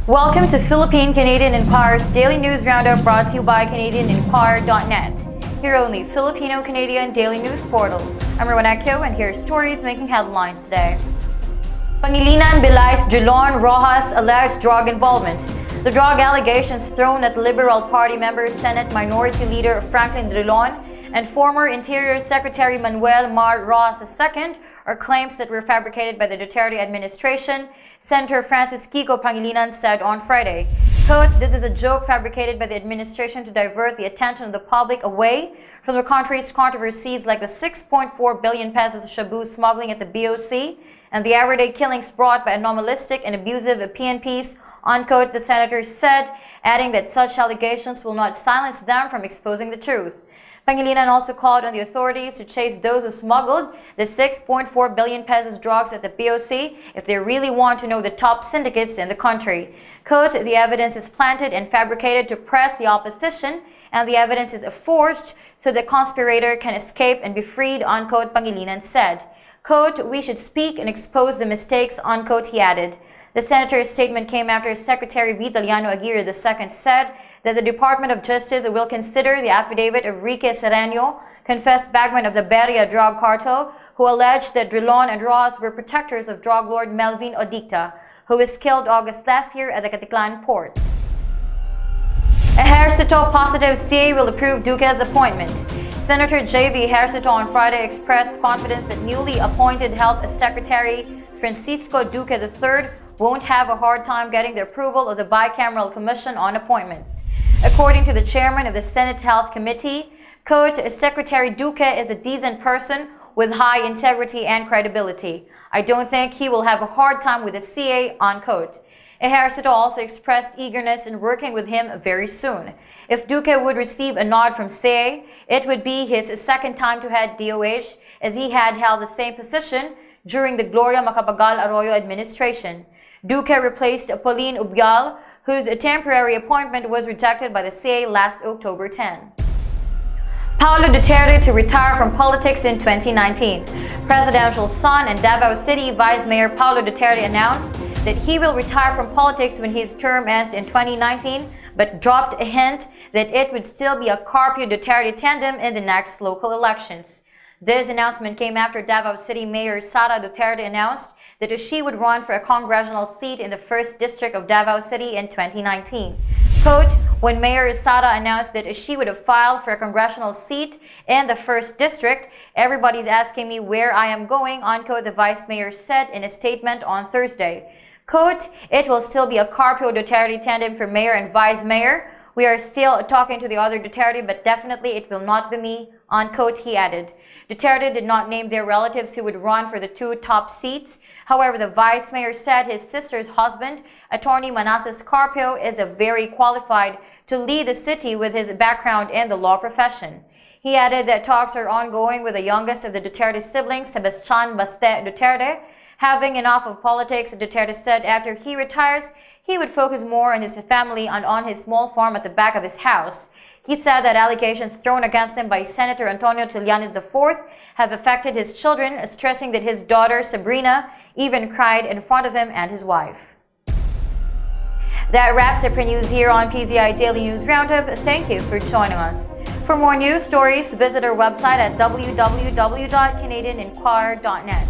Welcome to Philippine-Canadian Inquirer's Daily News Roundup, brought to you by CanadianInquirer.net, your only Filipino-Canadian daily news portal. I'm Rowanekyo, and here are stories making headlines today. Pangilinan belies Drilon, Roxas alleged drug involvement. The drug allegations thrown at Liberal Party member Senate Minority Leader Franklin Drilon and former Interior Secretary Manuel Mar Roxas II are claims that were fabricated by the Duterte administration, Senator Francis Kiko Pangilinan said on Friday. Quote, "This is a joke fabricated by the administration to divert the attention of the public away from the country's controversies like the 6.4 billion pesos shabu smuggling at the BOC and the everyday killings brought by anomalistic and abusive PNPs," unquote, the senator said, adding that such allegations will not silence them from exposing the truth. Pangilinan also called on the authorities to chase those who smuggled the 6.4 billion pesos drugs at the BOC if they really want to know the top syndicates in the country. Quote, "The evidence is planted and fabricated to press the opposition, and the evidence is forged so the conspirator can escape and be freed," unquote, Pangilinan said. Quote, "We should speak and expose the mistakes," unquote, he added. The senator's statement came after Secretary Vitaliano Aguirre II said that the Department of Justice will consider the affidavit of Rique Sereno, confessed bagman of the Beria drug cartel, who alleged that Drilon and Roxas were protectors of drug lord Melvin Odicta, who was killed August last year at the Caticlan port. Ejercito positive CA will approve Duque's appointment. Senator J.V. Ejercito on Friday expressed confidence that newly appointed Health Secretary Francisco Duque III won't have a hard time getting the approval of the bicameral commission on appointments. According to the chairman of the Senate Health Committee, quote, "Secretary Duque is a decent person with high integrity and credibility. I don't think he will have a hard time with the CA," unquote. Ejercito also expressed eagerness in working with him very soon. If Duque would receive a nod from CA, it would be his second time to head DOH, as he had held the same position during the Gloria Macapagal Arroyo administration. Duque replaced Pauline Ubial, whose temporary appointment was rejected by the CA last October 10. Paolo Duterte to retire from politics in 2019. Presidential son and Davao City Vice Mayor Paolo Duterte announced that he will retire from politics when his term ends in 2019, but dropped a hint that it would still be a Carpio-Duterte tandem in the next local elections. This announcement came after Davao City Mayor Sara Duterte announced that she would run for a congressional seat in the 1st District of Davao City in 2019. Quote, "When Mayor Sara announced that she would have filed for a congressional seat in the 1st District, everybody's asking me where I am going," unquote, the Vice Mayor said in a statement on Thursday. Quote, "It will still be a Carpio-Duterte tandem for Mayor and Vice Mayor. We are still talking to the other Duterte, but definitely it will not be me," unquote, he added. Duterte did not name their relatives who would run for the two top seats. However, the Vice Mayor said his sister's husband, Attorney Manassas Carpio, is very qualified to lead the city with his background in the law profession. He added that talks are ongoing with the youngest of the Duterte siblings, Sebastian Baste Duterte. Having enough of politics, Duterte said after he retires, he would focus more on his family and on his small farm at the back of his house. He said that allegations thrown against him by Senator Antonio Trillanes IV have affected his children, stressing that his daughter Sabrina even cried in front of him and his wife. That wraps up our news here on PZI Daily News Roundup. Thank you for joining us. For more news stories, visit our website at www.canadianinquirer.net.